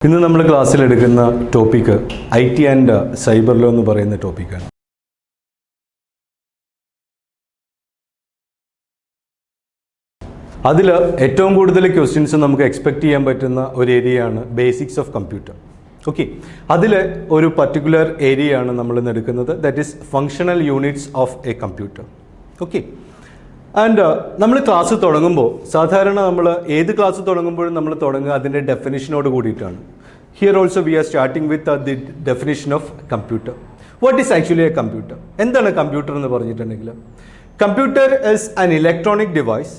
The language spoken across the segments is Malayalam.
ഇന്ന് നമ്മൾ ക്ലാസ്സിൽ എടുക്കുന്ന topic IT and cyber law എന്ന് പറയുന്ന ടോപ്പിക്കാണ്. അതിൽ ഏറ്റവും കൂടുതൽ ക്വസ്റ്റ്യൻസ് നമുക്ക് എക്സ്പെക്റ്റ് ചെയ്യാൻ പറ്റുന്ന ഒരു ഏരിയയാണ് ബേസിക്സ് ഓഫ് കമ്പ്യൂട്ടർ. ഓക്കെ, അതിൽ ഒരു പർട്ടിക്കുലർ ഏരിയയാണ് നമ്മൾ ഇന്ന് എടുക്കുന്നത്, that is functional units of a computer. Okay, and നമ്മൾ ക്ലാസ് തുടങ്ങുമ്പോൾ സാധാരണ നമ്മൾ ഏത് ക്ലാസ് തുടങ്ങുമ്പോഴും നമ്മൾ തുടങ്ങുക അതിൻ്റെ ഡെഫിനിഷനോട് കൂടിയിട്ടാണ്. Here also we R starting with the definition of computer. What is actually A computer? എന്താണ് കമ്പ്യൂട്ടർ എന്ന് പറഞ്ഞിട്ടുണ്ടെങ്കിൽ, computer is an electronic device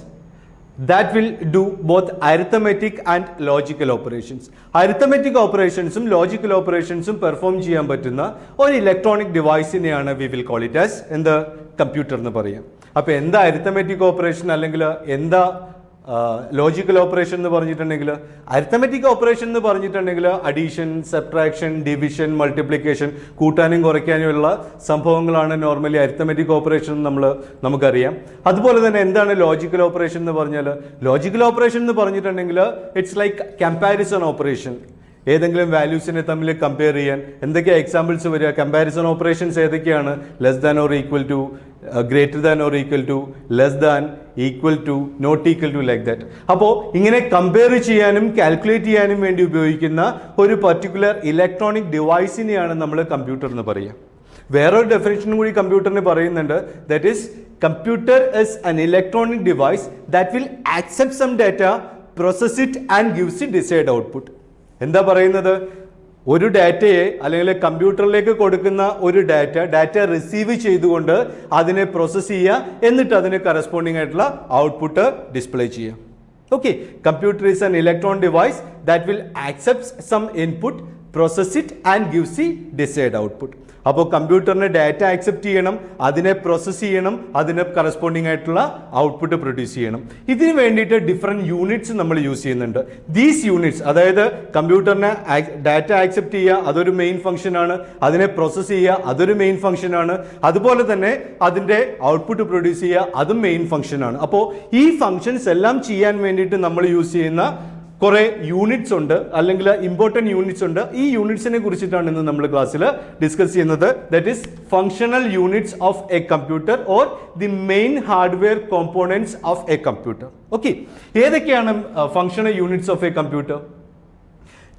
that will do both arithmetic and logical operations. Arithmetic operations logical operations perform ചെയ്യാൻ പറ്റുന്ന ഒരു ഇലക്ട്രോണിക് ഡിവൈസിനെയാണ് we will call it as എന്ത് കമ്പ്യൂട്ടർ എന്ന് പറയാം. അപ്പോൾ എന്താ അരിത്തമെറ്റിക് ഓപ്പറേഷൻ അല്ലെങ്കിൽ എന്താ ലോജിക്കൽ ഓപ്പറേഷൻ എന്ന് പറഞ്ഞിട്ടുണ്ടെങ്കിൽ, അരിത്തമെറ്റിക് ഓപ്പറേഷൻ എന്ന് പറഞ്ഞിട്ടുണ്ടെങ്കിൽ അഡീഷൻ, സബ്ട്രാക്ഷൻ, ഡിവിഷൻ, മൾട്ടിപ്ലിക്കേഷൻ, കൂട്ടാനും കുറയ്ക്കാനുമുള്ള സംഭവങ്ങളാണ് നോർമലി അരിത്തമെറ്റിക് ഓപ്പറേഷൻ നമുക്കറിയാം. അതുപോലെ തന്നെ എന്താണ് ലോജിക്കൽ ഓപ്പറേഷൻ എന്ന് പറഞ്ഞാൽ, ലോജിക്കൽ ഓപ്പറേഷൻ എന്ന് പറഞ്ഞിട്ടുണ്ടെങ്കിൽ ഇറ്റ്സ് ലൈക്ക് കമ്പാരിസൺ ഓപ്പറേഷൻ. ഏതെങ്കിലും വാല്യൂസിനെ തമ്മിൽ കമ്പയർ ചെയ്യാൻ എന്തൊക്കെയാണ് എക്സാമ്പിൾസ് വരിക? കമ്പാരിസൺ ഓപ്പറേഷൻസ് ഏതൊക്കെയാണ്? Less than or equal to, greater than or equal to, less than, equal to, not equal to, like that. അപ്പോൾ ഇങ്ങനെ കമ്പയർ ചെയ്യാനും കാൽക്കുലേറ്റ് ചെയ്യാനും വേണ്ടി ഉപയോഗിക്കുന്ന ഒരു പർട്ടിക്കുലർ ഇലക്ട്രോണിക് ഡിവൈസിനെയാണ് നമ്മൾ കമ്പ്യൂട്ടർ എന്ന് പറയുക. വേറൊരു ഡെഫിനിഷൻ കൂടി കമ്പ്യൂട്ടറിന് പറയുന്നുണ്ട്, that is computer is an electronic device that will accept some data, process it and gives it decide output. എന്താ പറയുന്നത്? ഒരു ഡാറ്റയെ അല്ലെങ്കിൽ കമ്പ്യൂട്ടറിലേക്ക് കൊടുക്കുന്ന ഒരു ഡാറ്റ റിസീവ് ചെയ്തുകൊണ്ട് അതിനെ പ്രോസസ്സ് ചെയ്യുക, എന്നിട്ട് അതിന് കറസ്പോണ്ടിങ് ആയിട്ടുള്ള ഔട്ട്പുട്ട് ഡിസ്പ്ലേ ചെയ്യുക. Okay, computer is an electronic device that will accept some input, process it and gives it decide output. അപ്പോൾ കമ്പ്യൂട്ടറിന് ഡാറ്റ ആക്സെപ്റ്റ് ചെയ്യണം, അതിനെ പ്രോസസ്സ് ചെയ്യണം, അതിന് കറസ്പോണ്ടിങ് ആയിട്ടുള്ള ഔട്ട്പുട്ട് പ്രൊഡ്യൂസ് ചെയ്യണം. ഇതിന് വേണ്ടിയിട്ട് ഡിഫറെൻറ്റ് യൂണിറ്റ്സ് നമ്മൾ യൂസ് ചെയ്യുന്നുണ്ട്. ദീസ് യൂണിറ്റ്സ്, അതായത് കമ്പ്യൂട്ടറിനെ ഡാറ്റ ആക്സെപ്റ്റ് ചെയ്യുക അതൊരു മെയിൻ ഫംഗ്ഷനാണ്, അതിനെ പ്രോസസ്സ് ചെയ്യുക അതൊരു മെയിൻ ഫംഗ്ഷനാണ്, അതുപോലെ തന്നെ അതിൻ്റെ ഔട്ട്പുട്ട് പ്രൊഡ്യൂസ് ചെയ്യുക അതും മെയിൻ ഫംഗ്ഷനാണ്. അപ്പോൾ ഈ ഫംഗ്ഷൻസ് എല്ലാം ചെയ്യാൻ വേണ്ടിയിട്ട് നമ്മൾ യൂസ് ചെയ്യുന്ന കുറേ യൂണിറ്റ്സ് ഉണ്ട്, അല്ലെങ്കിൽ ഇമ്പോർട്ടൻറ്റ് യൂണിറ്റ്സ് ഉണ്ട്. ഈ യൂണിറ്റ്സിനെ കുറിച്ചിട്ടാണ് ഇന്ന് നമ്മൾ ക്ലാസ്സിൽ ഡിസ്കസ് ചെയ്യുന്നത്. That is functional units of a computer or the main hardware components of a computer. Okay, ഏതൊക്കെയാണ് functional units of a computer?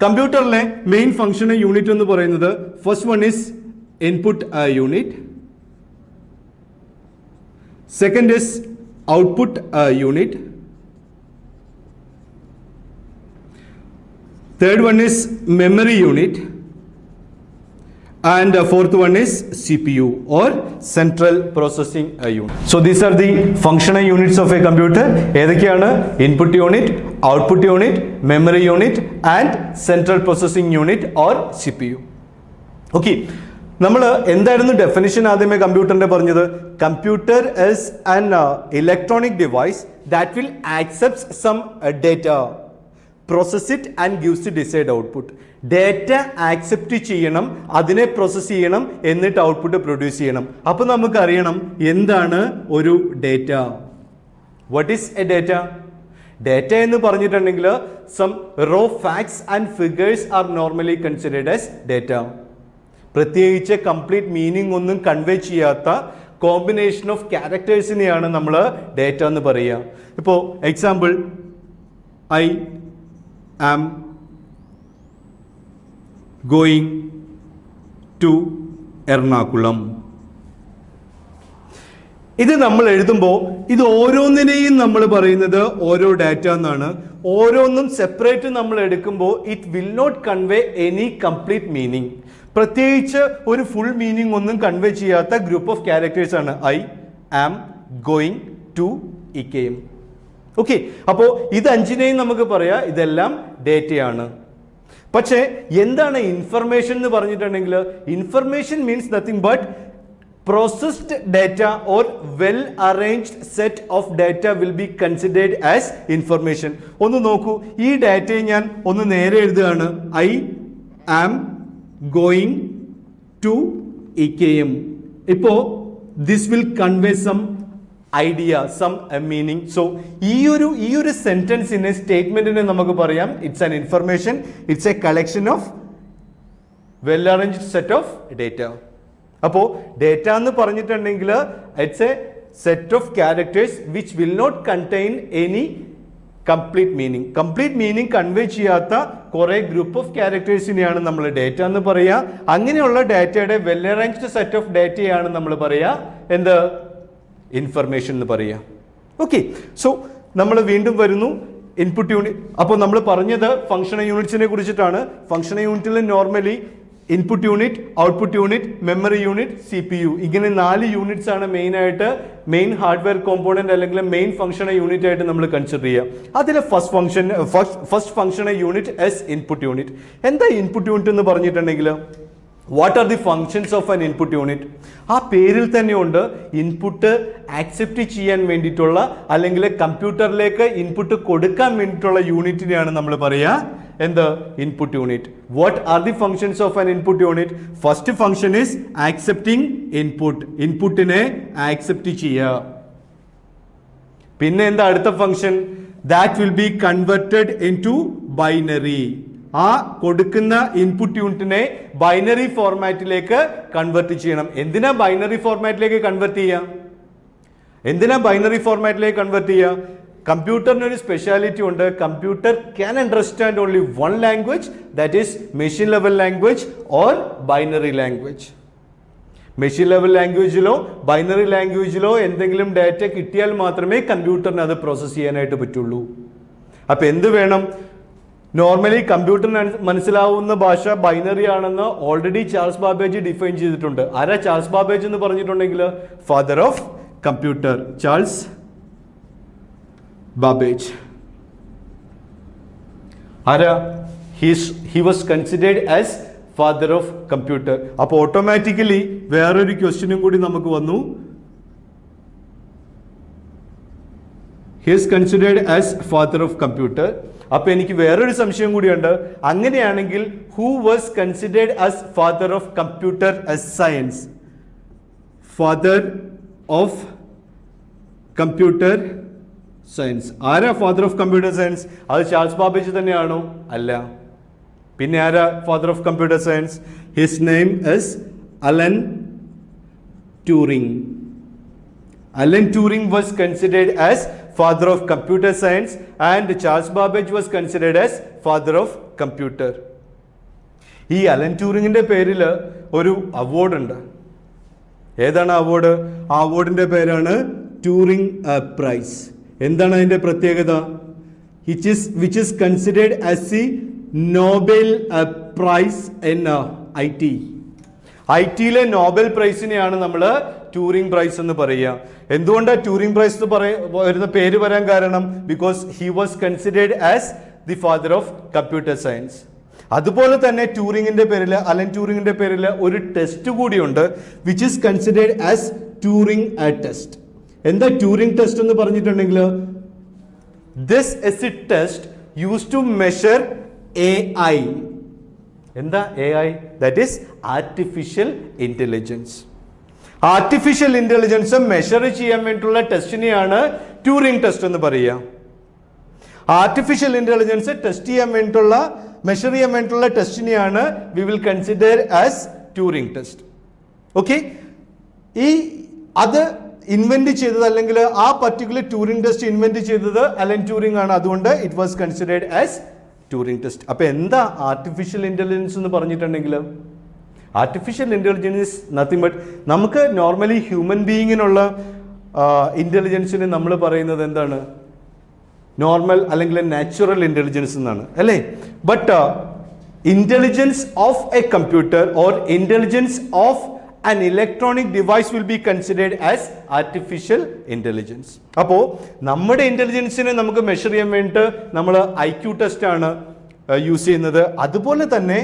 കമ്പ്യൂട്ടറിലെ മെയിൻ ഫങ്ഷണൽ യൂണിറ്റ് എന്ന് പറയുന്നത്, first one is input unit, second is output unit, third one is memory unit, and fourth one is CPU or central processing unit. So these are the functional units of a computer. ഏതൊക്കെയാണ്? Input unit, output unit, memory unit and central processing unit or CPU. Okay, നമ്മൾ എന്തായിരുന്നു ഡെഫിനിഷൻ ആദ്യമേ കമ്പ്യൂട്ടറിന്റെ പറഞ്ഞത്? Computer is an electronic device that will accept some data, process it and gives it decide output. Data accept ചെയ്യണം, അതിനെ പ്രോസസ്സ് ചെയ്യണം, എന്നിട്ട് ഔട്ട്പുട്ട് പ്രൊഡ്യൂസ് ചെയ്യണം. അപ്പോൾ നമുക്കറിയണം എന്താണ് ഒരു data. What is a data? Data എന്ന് പറഞ്ഞിട്ടുണ്ടെങ്കിൽ some raw facts and figures are normally considered as data. പ്രത്യേകിച്ച് കംപ്ലീറ്റ് മീനിങ് ഒന്നും കൺവേ ചെയ്യാത്ത കോമ്പിനേഷൻ ഓഫ് ക്യാരക്ടേഴ്സിനെയാണ് നമ്മൾ ഡേറ്റ എന്ന് പറയുക. ഇപ്പോൾ example, I am going to Ernakulam. ഇത് നമ്മൾ എഴുതുമ്പോൾ ഇത് ഓരോന്നിനെയും നമ്മൾ പറയുന്നത് ഓരോ ഡാറ്റ എന്നാണ്. ഓരോന്നും സെപ്പറേറ്റ് നമ്മൾ എടുക്കുമ്പോൾ it will not convey any complete meaning. പ്രത്യേകിച്ച് ഒരു ഫുൾ മീനിങ് ഒന്നും കൺവേ ചെയ്യാത്ത ഗ്രൂപ്പ് ഓഫ് ക്യാരക്ടേഴ്സ് ആണ് ഐ ആം ഗോയിങ് ടു ഇക്കയും. ഓക്കെ, അപ്പോൾ ഇത് അഞ്ചിനെയും നമുക്ക് പറയാം ഇതെല്ലാം ഡേറ്റയാണ്. പക്ഷേ എന്താണ് ഇൻഫർമേഷൻ എന്ന് പറഞ്ഞിട്ടുണ്ടെങ്കിൽ, information means nothing but processed data or well arranged set of data will be considered as information. ഒന്ന് നോക്കൂ, ഈ ഡാറ്റയെ ഞാൻ ഒന്ന് നേരെ എഴുതുകയാണ്, ഐ ആം ഗോയിങ് ടു ഇക്കയും. ഇപ്പോൾ this will convey some idea, some meaning. So ഈ ഒരു സെന്റൻസിനെ, സ്റ്റേറ്റ്മെന്റിനെ നമുക്ക് പറയാം it's an information, it's a collection of well arranged set of data. അപ്പോൾ ഡേറ്റ എന്ന് പറഞ്ഞിട്ടുണ്ടെങ്കിൽ it's a set of characters which will not contain any complete meaning. Complete meaning convey ചെയ്യാത്ത കുറെ ഗ്രൂപ്പ് ഓഫ് ക്യാരക്ടേഴ്സിനെയാണ് നമ്മൾ ഡേറ്റ എന്ന് പറയുക. അങ്ങനെയുള്ള ഡേറ്റയുടെ വെൽ അറേഞ്ച്ഡ് സെറ്റ് ഓഫ് ഡേറ്റയാണ് നമ്മൾ പറയുക എന്ത്, ഇൻഫർമേഷൻ എന്ന് പറയുക. ഓക്കെ, സോ നമ്മൾ വീണ്ടും വരുന്നു ഇൻപുട്ട് യൂണിറ്റ്. അപ്പോൾ നമ്മൾ പറഞ്ഞത് ഫങ്ഷണൽ യൂണിറ്റ്സിനെ കുറിച്ചിട്ടാണ്. ഫങ്ഷണൽ യൂണിറ്റിൽ normally input unit, output unit, memory unit, CPU, ഇങ്ങനെ 4 യൂണിറ്റ്സ് ആണ് മെയിൻ ഹാർഡ്വെയർ കോമ്പോണന്റ് അല്ലെങ്കിൽ മെയിൻ ഫംഗ്ഷണൽ യൂണിറ്റ് ആയിട്ട് നമ്മൾ കൺസിഡർ ചെയ്യുക. അതിൽ first functional unit S input unit. എന്താ ഇൻപുട്ട് യൂണിറ്റ് എന്ന് പറഞ്ഞിട്ടുണ്ടെങ്കിൽ what are the functions of an input unit? ആ പേരിൽ തന്നെയുണ്ട് ഇൻപുട്ട് ആക്സെപ്റ്റ് ചെയ്യാൻ വേണ്ടിയിട്ടുള്ള അല്ലെങ്കിൽ കമ്പ്യൂട്ടറിലേക്ക് ഇൻപുട്ട് കൊടുക്കാൻ വേണ്ടിയിട്ടുള്ള യൂണിറ്റിനെയാണ് നമ്മൾ പറയുക എന്ത്, input unit. What are the functions of an input unit? First function is accepting input, ഇൻപുട്ടിനെ ആക്സെപ്റ്റ് ചെയ്യുക. പിന്നെ എന്താ അടുത്ത function? That will be converted into binary. ആ കൊടുക്കുന്ന ഇൻപുട്ട് യൂണിറ്റിനെ ബൈനറി ഫോർമാറ്റിലേക്ക് കൺവെർട്ട് ചെയ്യണം. എന്തിനാ ബൈനറി ഫോർമാറ്റിലേക്ക് കൺവെർട്ട് ചെയ്യുക? കമ്പ്യൂട്ടറിന് ഒരു സ്പെഷ്യാലിറ്റി ഉണ്ട്. Computer can understand only one language, that is machine level language or binary language. Machine level ലാംഗ്വേജിലോ ബൈനറി ലാംഗ്വേജിലോ എന്തെങ്കിലും ഡാറ്റ കിട്ടിയാൽ മാത്രമേ കമ്പ്യൂട്ടറിന് അത് പ്രോസസ്സ് ചെയ്യാനായിട്ട് പറ്റുള്ളൂ. അപ്പൊ എന്ത് വേണം? നോർമലി കമ്പ്യൂട്ടറിന് മനസ്സിലാവുന്ന ഭാഷ ബൈനറി ആണെന്ന് ഓൾറെഡി ചാൾസ് ബാബേജ് ഡിഫൈൻ ചെയ്തിട്ടുണ്ട്. ആരാ ചാൾസ് ബാബേജ് എന്ന് പറഞ്ഞിട്ടുണ്ടെങ്കിൽ? Father of computer, Charles Babbage. ആരാ? He was considered as father of computer. അപ്പോൾ ഓട്ടോമാറ്റിക്കലി വേറൊരു ക്വസ്റ്റ്യനും കൂടി നമുക്ക് വന്നു. He is considered as father of computer. അപ്പൊ എനിക്ക് വേറൊരു സംശയം കൂടിയുണ്ട്. അങ്ങനെയാണെങ്കിൽ who was considered as father of computer science? Father of computer science ആരാ? ഫാദർ ഓഫ് കമ്പ്യൂട്ടർ സയൻസ് അത് ചാൾസ് ബാബേജ് തന്നെയാണോ? അല്ല. പിന്നെ ആരാ father of computer science? His name is Alan Turing. Allen Turing was considered as father of computer science and Charles Babbage was considered as father of computer. ഈ അലൻ ട്യൂറിങ്ങിന്റെ പേരിൽ ഒരു അവാർഡ് ഉണ്ട്. ഏതാണ് അവാർഡ്? ആ അവാർഡിന്റെ പേരാണ് ട്യൂറിംഗ് പ്രൈസ്. എന്താണ് അതിന്റെ പ്രത്യേകത? which is considered as the Nobel prize in IT. IT-ലെ നോബൽ പ്രൈസിനെയാണ് നമ്മൾ ട്യൂറിംഗ് പ്രൈസ് എന്ന് പറയുക. എന്തുകൊണ്ടാണ് ട്യൂറിംഗ് പ്രൈസ് വരുന്ന പേര് വരാൻ കാരണം? Because he was considered as the father of computer science. അതുപോലെ തന്നെ ട്യൂറിംഗിന്റെ പേരിൽ, അലൻ ട്യൂറിംഗിന്റെ പേരിൽ ഒരു ടെസ്റ്റ് കൂടിയുണ്ട് which is considered as Turing test. എന്താ ട്യൂറിംഗ് ടെസ്റ്റ് എന്ന് പറഞ്ഞിട്ടുണ്ടെങ്കിൽ this is a test use to measure AI. എന്താ AI? That is artificial intelligence. Artificial intelligence measure ചെയ്യാൻ വേണ്ടിയിട്ടുള്ള ടെസ്റ്റിനെയാണ് ട്യൂറിംഗ് ടെസ്റ്റ് എന്ന് പറയുക. ആർട്ടിഫിഷ്യൽ ഇന്റലിജൻസ് ടെസ്റ്റ് ചെയ്യാൻ വേണ്ടിയിട്ടുള്ള, മെഷർ ചെയ്യാൻ വേണ്ടിയിട്ടുള്ള ടെസ്റ്റിനെയാണ് we will consider as Turing test. Okay, അത് ഇൻവെന്റ് ചെയ്തത് അല്ലെങ്കിൽ ആ പർട്ടിക്കുലർ ട്യൂറിംഗ് ടെസ്റ്റ് ഇൻവെന്റ് ചെയ്തത് അലൻ ട്യൂറിംഗ് ആണ്. അതുകൊണ്ട് it was considered as Turing test. അപ്പൊ എന്താ ആർട്ടിഫിഷ്യൽ ഇന്റലിജൻസ് എന്ന് പറഞ്ഞിട്ടുണ്ടെങ്കിൽ? ആർട്ടിഫിഷ്യൽ ഇന്റലിജൻസ് നത്തിങ് ബട്ട്, നമുക്ക് നോർമലി ഹ്യൂമൻ ബീയിങ്ങിനുള്ള ഇന്റലിജൻസിന് നമ്മൾ പറയുന്നത് എന്താണ്? നോർമൽ അല്ലെങ്കിൽ നാച്ചുറൽ ഇന്റലിജൻസ് എന്നാണ്, അല്ലേ? But intelligence of a computer or intelligence of an electronic device will be considered as artificial intelligence. അപ്പോൾ നമ്മുടെ ഇന്റലിജൻസിനെ നമുക്ക് മെഷർ ചെയ്യാൻ വേണ്ടിയിട്ട് നമ്മൾ IQ ടെസ്റ്റ് ആണ് യൂസ് ചെയ്യുന്നത്. അതുപോലെ തന്നെ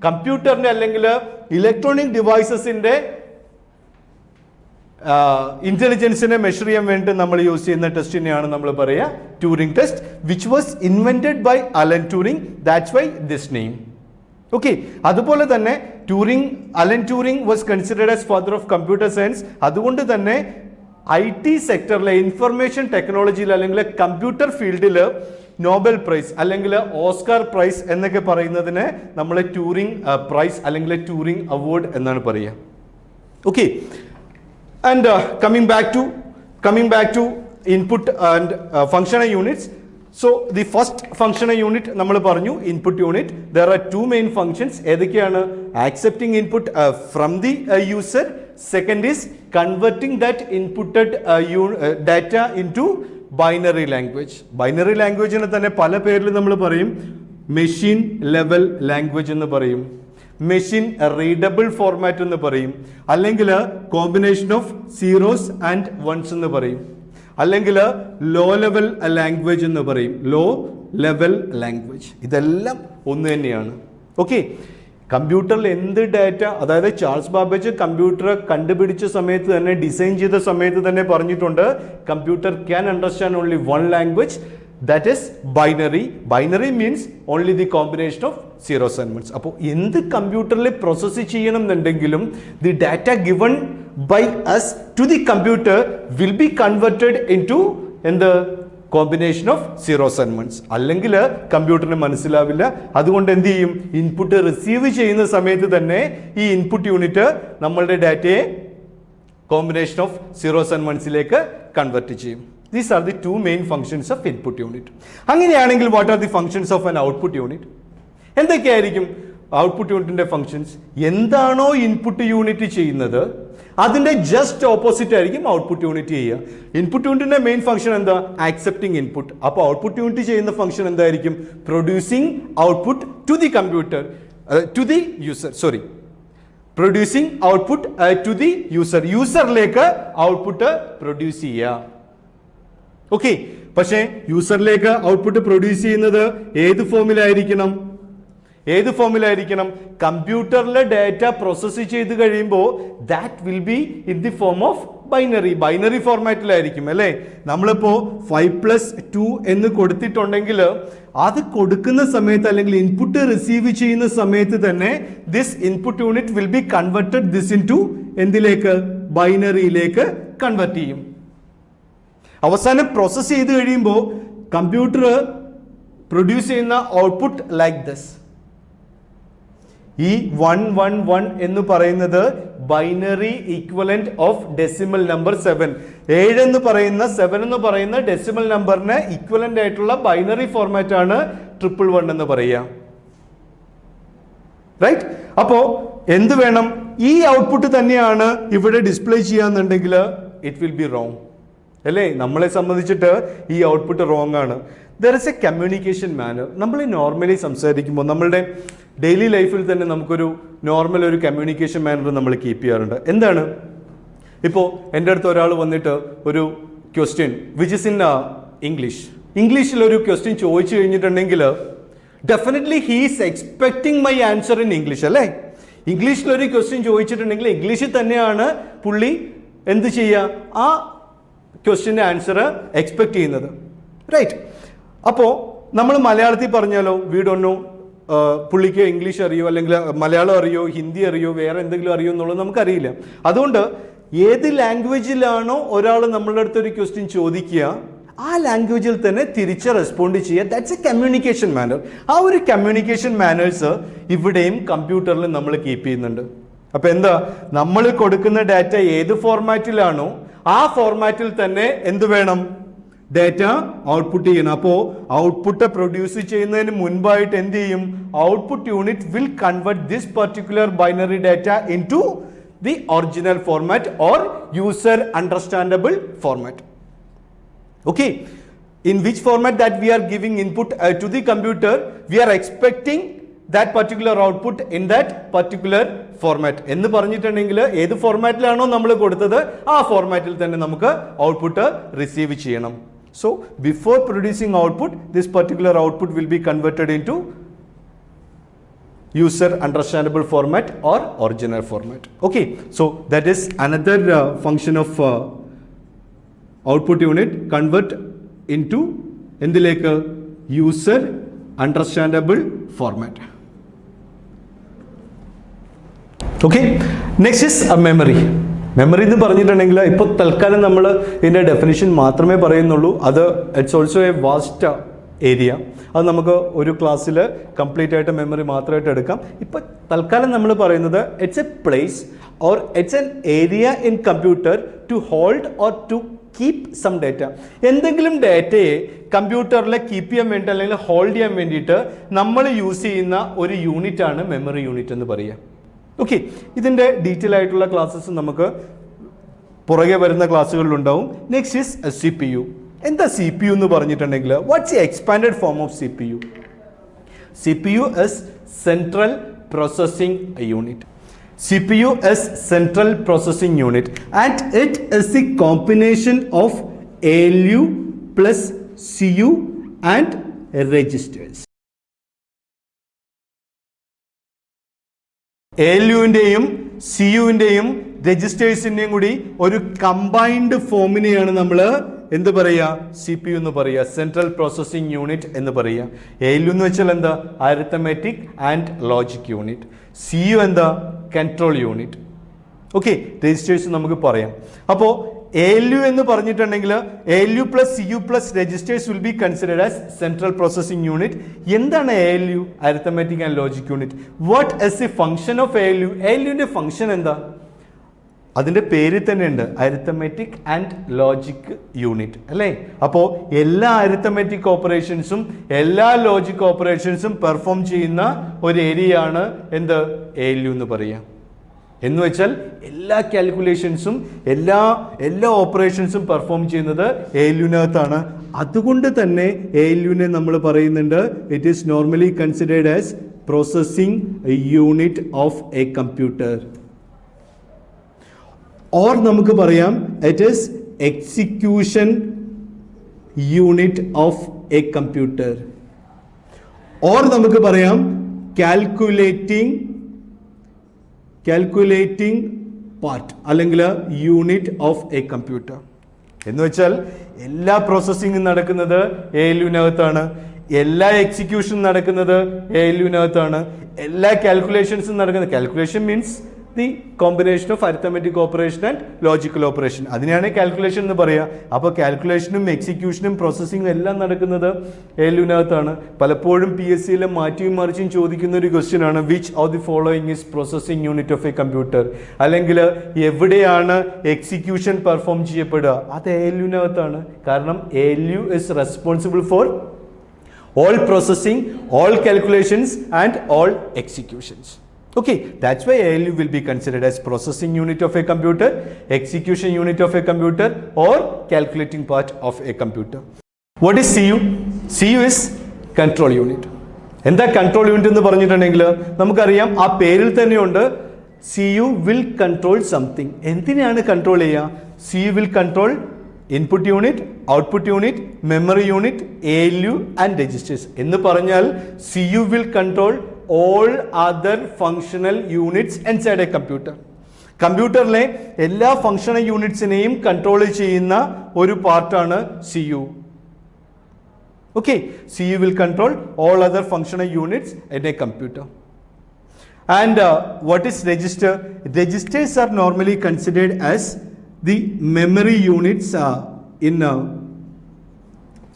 കമ്പ്യൂട്ടറിന്റെ അല്ലെങ്കിൽ ഇലക്ട്രോണിക് ഡിവൈസസിന്റെ ഇന്റലിജൻസിനെ മെഷർ ചെയ്യാൻ വേണ്ടിയിട്ട് നമ്മൾ യൂസ് ചെയ്യുന്ന ടെസ്റ്റിനെയാണ് നമ്മൾ പറയുക Turing test, which was invented by Alan Turing. That's why this name. Okay, അതുപോലെ തന്നെ Alan Turing was considered as father of computer science. അതുകൊണ്ട് തന്നെ IT സെക്ടറിലെ ഇൻഫർമേഷൻ ടെക്നോളജിയിൽ അല്ലെങ്കിൽ കമ്പ്യൂട്ടർ ഫീൽഡിൽ നോബൽ പ്രൈസ് അല്ലെങ്കിൽ ഓസ്കാർ പ്രൈസ് എന്നൊക്കെ പറയുന്നതിനെ നമ്മൾ ട്യൂറിംഗ് പ്രൈസ് അല്ലെങ്കിൽ ട്യൂറിംഗ് അവാർഡ് എന്നാണ് പറയുക. Okay, and coming back to input and functional units. So the first functional unit നമ്മൾ പറഞ്ഞു input unit. There are two main functions. ഏതൊക്കെയാണ്? Accepting input from the user. Second is converting that inputted data into binary language. Binary language നെ തന്നെ പല പേരിൽ നമ്മൾ പറയും. മെഷീൻ ലെവൽ ലാംഗ്വേജ് എന്ന് പറയും, മെഷീൻ റീഡബിൾ ഫോർമാറ്റ് എന്ന് പറയും, അല്ലെങ്കിൽ combination of zeros and ones എന്ന് പറയും, അല്ലെങ്കിൽ ലോ ലെവൽ ലാംഗ്വേജ് എന്ന് പറയും. ലോ ലെവൽ ലാംഗ്വേജ് ഇതെല്ലാം ഒന്ന് തന്നെയാണ്. ഓക്കെ, കമ്പ്യൂട്ടറിൽ എന്ത് ഡാറ്റ, അതായത് ചാൾസ് ബാബേജ് കമ്പ്യൂട്ടർ കണ്ടുപിടിച്ച സമയത്ത് തന്നെ, ഡിസൈൻ ചെയ്ത സമയത്ത് തന്നെ പറഞ്ഞിട്ടുണ്ട്, computer can understand only one language, that is binary. Binary means only the combination of zeros and ones. അപ്പോൾ എന്ത് കമ്പ്യൂട്ടറിൽ പ്രോസസ്സ് ചെയ്യണം എന്നുണ്ടെങ്കിലും the data given by us to the computer will be converted into എന്ത് combination of zeros and ones. അല്ലെങ്കിൽ കമ്പ്യൂട്ടറിന് മനസ്സിലാവില്ല. അതുകൊണ്ട് എന്ത് ചെയ്യും? ഇൻപുട്ട് റിസീവ് ചെയ്യുന്ന സമയത്ത് തന്നെ ഈ ഇൻപുട്ട് യൂണിറ്റ് നമ്മളുടെ ഡാറ്റയെ കോമ്പിനേഷൻ ഓഫ് സീറോസ് ആൻഡ് വൺസിലേക്ക് കൺവെർട്ട് ചെയ്യും. These are the two main functions of input unit. അങ്ങനെയാണെങ്കിൽ what are the functions of an output unit? എന്തൊക്കെയായിരിക്കും ഔട്ട്പുട്ട് യൂണിറ്റിന്റെ ഫങ്ഷൻസ്? എന്താണോ ഇൻപുട്ട് യൂണിറ്റ് ചെയ്യുന്നത് അതിന്റെ ജസ്റ്റ് ഓപ്പോസിറ്റ് ആയിരിക്കും ഔട്ട്പുട്ട് യൂണിറ്റ് ചെയ്യുക. ഇൻപുട്ട് യൂണിറ്റിന്റെ മെയിൻ ഫംഗ്ഷൻ എന്താ? Accepting input. അപ്പോൾ ഔട്ട്പുട്ട് യൂണിറ്റ് ചെയ്യുന്ന ഫംഗ്ഷൻ എന്തായിരിക്കും? Producing output to the computer, to the user, sorry, producing output to the user. യൂസറിലേക്ക് ഔട്ട്പുട്ട് പ്രൊഡ്യൂസ് ചെയ്യുക. ഓക്കെ, പക്ഷേ യൂസറിലേക്ക് ഔട്ട്പുട്ട് പ്രൊഡ്യൂസ് ചെയ്യുന്നത് ഏത് ഫോമിലായിരിക്കണം? കമ്പ്യൂട്ടറിലെ ഡാറ്റ പ്രോസസ്സ് ചെയ്ത് കഴിയുമ്പോൾ that will be in the form of binary ഫോർമാറ്റിലായിരിക്കും അല്ലേ? നമ്മളിപ്പോ 5+2 എന്ന് കൊടുത്തിട്ടുണ്ടെങ്കിൽ അത് കൊടുക്കുന്ന സമയത്ത് അല്ലെങ്കിൽ ഇൻപുട്ട് റിസീവ് ചെയ്യുന്ന സമയത്ത് തന്നെ this input unit will be converted this into എന്തിലേക്ക്? ബൈനറിയിലേക്ക് കൺവെർട്ട് ചെയ്യും. അവസാനം പ്രോസസ് ചെയ്ത് കഴിയുമ്പോൾ കമ്പ്യൂട്ടർ പ്രൊഡ്യൂസ് ചെയ്യുന്ന ഔട്ട്പുട്ട് ലൈക്ക് ദിസ്. ഈ 111 എന്ന് പറയുന്നത് binary equivalent of decimal number 7. 7 എന്ന് പറയുന്ന ഡെസിമൽ നമ്പറിന് ഈക്വലന്റ് ആയിട്ടുള്ള ബൈനറി ഫോർമാറ്റ് ആണ് 111 എന്ന് പറയുക. റൈറ്റ്? അപ്പോ എന്ത് വേണം? ഈ ഔട്ട്പുട്ട് തന്നെയാണ് ഇവിടെ ഡിസ്പ്ലേ ചെയ്യാന്നുണ്ടെങ്കിൽ ഇറ്റ് വിൽ ബി റോങ് അല്ലേ? നമ്മളെ സംബന്ധിച്ചിട്ട് ഈ ഔട്ട്പുട്ട് റോങ് ആണ്. There is a communication manner. നമ്മൾ നോർമലി സംസാരിക്കുമ്പോൾ നമ്മളുടെ ഡെയിലി ലൈഫിൽ തന്നെ നമുക്കൊരു നോർമൽ ഒരു കമ്മ്യൂണിക്കേഷൻ മാനർ നമ്മൾ കീപ്പ് ചെയ്യാറുണ്ട്. എന്താണ്? ഇപ്പോൾ എൻ്റെ അടുത്ത് ഒരാൾ വന്നിട്ട് ഒരു ക്വസ്റ്റ്യൻ വിച്ച് ഇസ് ഇൻ ഇംഗ്ലീഷിൽ ഒരു ക്വസ്റ്റ്യൻ ചോദിച്ചു കഴിഞ്ഞിട്ടുണ്ടെങ്കിൽ definitely he is expecting my answer in English അല്ലേ? ഇംഗ്ലീഷിലൊരു ക്വസ്റ്റ്യൻ ചോദിച്ചിട്ടുണ്ടെങ്കിൽ ഇംഗ്ലീഷിൽ തന്നെയാണ് പുള്ളി എന്ത് ചെയ്യുക? ആ ക്വസ്റ്റ്യൻ്റെ ആൻസർ എക്സ്പെക്ട് ചെയ്യുന്നത്. റൈറ്റ്? അപ്പോൾ നമ്മൾ മലയാളത്തിൽ പറഞ്ഞാലോ വി ഡോണ്ട് നോ, പുള്ളിക്ക് ഇംഗ്ലീഷ് അറിയോ അല്ലെങ്കിൽ മലയാളം അറിയോ ഹിന്ദി അറിയോ വേറെ എന്തെങ്കിലും അറിയോ എന്നുള്ളത് നമുക്കറിയില്ല. അതുകൊണ്ട് ഏത് ലാംഗ്വേജിലാണോ ഒരാൾ നമ്മളുടെ അടുത്തൊരു ക്വസ്റ്റ്യൻ ചോദിക്കുക ആ ലാംഗ്വേജിൽ തന്നെ തിരിച്ച് റെസ്പോണ്ട് ചെയ്യുക. That's a communication manner. ആ ഒരു കമ്മ്യൂണിക്കേഷൻ മാനേഴ്സ് ഇവിടെയും കമ്പ്യൂട്ടറിൽ നമ്മൾ കീപ്പ് ചെയ്യുന്നുണ്ട്. അപ്പം എന്താ? നമ്മൾ കൊടുക്കുന്ന ഡാറ്റ ഏത് ഫോർമാറ്റിലാണോ ആ ഫോർമാറ്റിൽ തന്നെ എന്ത് വേണം? ഡാറ്റ ഔട്ട്പുട്ട് ചെയ്യണം. അപ്പോൾ ഔട്ട്പുട്ട് പ്രൊഡ്യൂസ് ചെയ്യുന്നതിന് മുൻപായിട്ട് എന്ത് ചെയ്യും? Output unit will convert this particular binary data into the original format or user understandable format. Okay, in which format that we are giving input to the computer, we are expecting that particular output in that particular format. എന്ന് പറഞ്ഞിട്ടുണ്ടെങ്കിൽ ഏത് ഫോർമാറ്റിലാണോ നമ്മൾ കൊടുത്തത് ആ ഫോർമാറ്റിൽ തന്നെ നമുക്ക് ഔട്ട്പുട്ട് റിസീവ് ചെയ്യണം. So before producing output, this particular output will be converted into user understandable format or original format. Okay, so that is another function of output unit, convert into എന്തിലേക്ക്? user understandable format. Okay, next is a memory. Memory എന്ന് പറഞ്ഞിട്ടുണ്ടെങ്കിൽ ഇപ്പോൾ തൽക്കാലം നമ്മൾ ഇതിൻ്റെ ഡെഫിനിഷൻ മാത്രമേ പറയുന്നുള്ളൂ. അത് it's also a vast area. അത് നമുക്ക് ഒരു ക്ലാസ്സിൽ കംപ്ലീറ്റ് ആയിട്ട് മെമ്മറി മാത്രമായിട്ട് എടുക്കാം. ഇപ്പോൾ തൽക്കാലം നമ്മൾ പറയുന്നത് it's a place or it's an area in computer to hold or to keep some data. എന്തെങ്കിലും ഡേറ്റയെ കമ്പ്യൂട്ടറിൽ കീപ്പ് ചെയ്യാൻ വേണ്ടി അല്ലെങ്കിൽ ഹോൾഡ് ചെയ്യാൻ വേണ്ടിയിട്ട് നമ്മൾ യൂസ് ചെയ്യുന്ന ഒരു യൂണിറ്റ് ആണ് മെമ്മറി യൂണിറ്റ് എന്ന് പറയുക. ഓക്കെ, ഇതിൻ്റെ ഡീറ്റെയിൽ ആയിട്ടുള്ള ക്ലാസ്സസ് നമുക്ക് പുറകെ വരുന്ന ക്ലാസ്സുകളിലുണ്ടാവും. Next is CPU. എന്താ CPU എന്ന് പറഞ്ഞിട്ടുണ്ടെങ്കിൽ what's a expanded form of CPU? CPU is Central Processing Unit. CPU is Central Processing Unit and it is the combination of ALU plus CU and registers. ALUവിൻ്റെയും CUവിൻ്റെയും രജിസ്റ്റേഴ്സിൻ്റെയും കൂടി ഒരു കമ്പൈൻഡ് ഫോമിനെയാണ് നമ്മൾ എന്ത് പറയുക? CPU എന്ന് പറയുക, സെൻട്രൽ പ്രോസസ്സിംഗ് യൂണിറ്റ് എന്ന് പറയുക. ALU എന്ന് വെച്ചാൽ എന്താ? Arithmetic and logic unit. CU എന്താ? Control unit. ഓക്കെ, രജിസ്റ്റേഴ്സ് നമുക്ക് പറയാം. അപ്പോൾ ALU എന്ന് പറഞ്ഞിട്ടുണ്ടെങ്കിൽ ALU plus CU plus registers will be considered as central processing unit. എന്താണ് ALU? Arithmetic and logic unit. What is the function of ALU? ALUവിൻ്റെ ഫംഗ്ഷൻ എന്താ? അതിൻ്റെ പേരിൽ തന്നെ ഉണ്ട്, അരിത്തമെറ്റിക് ആൻഡ് ലോജിക് യൂണിറ്റ് അല്ലേ? അപ്പോൾ എല്ലാ അരിത്തമെറ്റിക് ഓപ്പറേഷൻസും എല്ലാ ലോജിക് ഓപ്പറേഷൻസും പെർഫോം ചെയ്യുന്ന ഒരു ഏരിയയാണ് എന്ത്? ALU എന്ന് പറയുക. എന്ന് വെച്ചാൽ എല്ലാ കാൽക്കുലേഷൻസും എല്ലാ ഓപ്പറേഷൻസും പെർഫോം ചെയ്യുന്നത് ALUവിനകത്താണ്. അതുകൊണ്ട് തന്നെ ALUവിനെ നമ്മൾ പറയുന്നുണ്ട് it is normally considered as processing unit of a computer. Or നമുക്ക് പറയാം it is execution unit of a computer. Or നമുക്ക് പറയാം കാൽക്കുലേറ്റിംഗ് പാർട്ട് അല്ലെങ്കിൽ യൂണിറ്റ് ഓഫ് എ കമ്പ്യൂട്ടർ. എന്ന് വെച്ചാൽ എല്ലാ പ്രോസസ്സിംഗും നടക്കുന്നത് ALUവിനകത്താണ്, എല്ലാ എക്സിക്യൂഷനും നടക്കുന്നത് ALUവിനകത്താണ്, എല്ലാ കാൽക്കുലേഷൻസും നടക്കുന്നത്. Calculation means the combination of arithmetic operation and logical operation. അതിനെയാണ് കാൽക്കുലേഷൻ എന്ന് പറയുക. അപ്പോൾ കാൽക്കുലേഷനും എക്സിക്യൂഷനും പ്രോസസ്സിങ്ങും എല്ലാം നടക്കുന്നത് ALUവിനകത്താണ്. പലപ്പോഴും PSCയിൽ മാറ്റിയും മറിച്ചും ചോദിക്കുന്ന ഒരു ക്വസ്റ്റ്യൻ ആണ് which of the following is processing unit of a computer, അല്ലെങ്കിൽ എവിടെയാണ് എക്സിക്യൂഷൻ പെർഫോം ചെയ്യപ്പെടുക? അത് ALUവിനകത്താണ്. കാരണം ALU is responsible for all processing, all calculations and all executions. Okay, that's why ALU will be considered as processing unit of a computer, execution unit of a computer or calculating part of a computer. What is CU? CU is control unit. എന്താ കൺട്രോൾ യൂണിറ്റ് എന്ന് പറഞ്ഞിട്ടുണ്ടെങ്കിൽ നമുക്കറിയാം ആ പേരിൽ തന്നെയുണ്ട് CU will control something. എന്തിനാണ് കൺട്രോൾ ചെയ്യുക? CU will control input unit, output unit, memory unit, ALU and registers. എന്ന് പറഞ്ഞാൽ CU will control all other functional units inside a computer. കമ്പ്യൂട്ടറിലെ എല്ലാ ഫങ്ഷണൽ യൂണിറ്റ്സിനെയും കൺട്രോൾ ചെയ്യുന്ന ഒരു പാർട്ടാണ് CU. Okay, CU will control all other functional units in a computer. And what is register? Registers are normally considered as the memory units in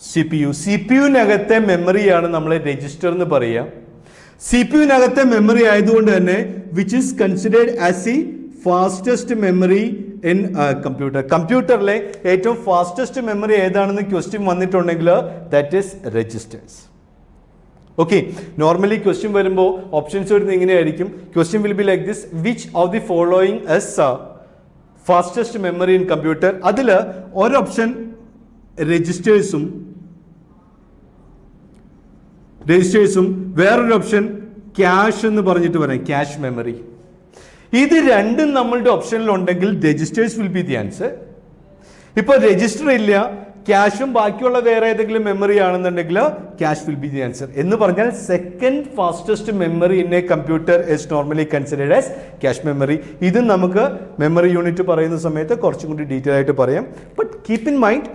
CPU. CPU-നകത്തെ മെമ്മറിയാണ് നമ്മൾ രജിസ്റ്റർ എന്ന് പറയുക. CPU-നകത്തെ മെമ്മറി ആയതുകൊണ്ട് തന്നെ which is considered as the fastest memory in computer. കമ്പ്യൂട്ടറിലെ ഏറ്റവും ഫാസ്റ്റസ്റ്റ് മെമ്മറി ഏതാണെന്ന് ക്വസ്റ്റ്യൻ വന്നിട്ടുണ്ടെങ്കിൽ that is registers. Okay, normally question വരുമ്പോൾ ഓപ്ഷൻസ് വരുന്നത് ഇങ്ങനെയായിരിക്കും. Question will be like this, which of the following is fastest memory in computer. അതിൽ ഒരു ഓപ്ഷൻ രജിസ്റ്റേഴ്സും വേറൊരു ഓപ്ഷൻ ക്യാഷ് എന്ന് പറഞ്ഞിട്ട് പറയാം, ക്യാഷ് മെമ്മറി. ഇത് രണ്ടും നമ്മളുടെ ഓപ്ഷനിൽ ഉണ്ടെങ്കിൽ registers will be the answer. ഇപ്പോൾ രജിസ്റ്റർ ഇല്ല, ക്യാഷും ബാക്കിയുള്ള വേറെ ഏതെങ്കിലും മെമ്മറി ആണെന്നുണ്ടെങ്കിൽ cash will be the answer. എന്ന് പറഞ്ഞാൽ second fastest memory in A computer is normally considered as cache memory. ഇത് നമുക്ക് മെമ്മറി യൂണിറ്റ് പറയുന്ന സമയത്ത് കുറച്ചും കൂടി ഡീറ്റെയിൽ ആയിട്ട് പറയാം. But keep in mind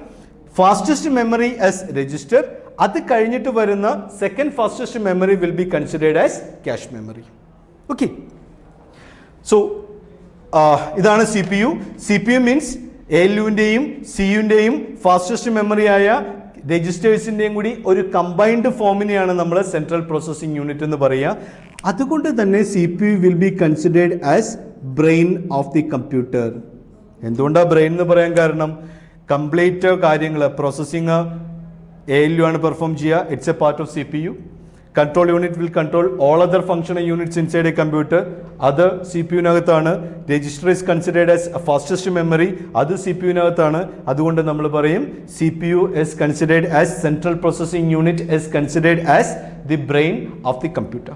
fastest memory as register, അത് കഴിഞ്ഞിട്ട് വരുന്ന second fastest memory will be considered as cache memory. Okay, so ഇതാണ് C P U. C P U means ALUവിൻ്റെയും CUവിൻ്റെയും ഫാസ്റ്റസ്റ്റ് മെമ്മറിയായ രജിസ്റ്റേഴ്സിൻ്റെയും കൂടി ഒരു കമ്പൈൻഡ് ഫോമിനെയാണ് നമ്മൾ സെൻട്രൽ പ്രോസസ്സിംഗ് യൂണിറ്റ് എന്ന് പറയുക. അതുകൊണ്ട് തന്നെ C P U will be considered as brain of the computer. എന്തുകൊണ്ടാണ് ബ്രെയിൻ എന്ന് പറയാൻ കാരണം? കംപ്ലീറ്റ് കാര്യങ്ങൾ പ്രോസസ്സിങ് ALU ആണ് പെർഫോം ചെയ്യുക. It's a part of C P U. Control unit will control all other functional units inside a computer. അത് സി പി യുവിനകത്താണ്. Register is considered as fastest memory. അത് സി പി യുവിനകത്താണ്. അതുകൊണ്ട് നമ്മൾ പറയും C P U is considered as central processing unit is considered as the brain of the computer.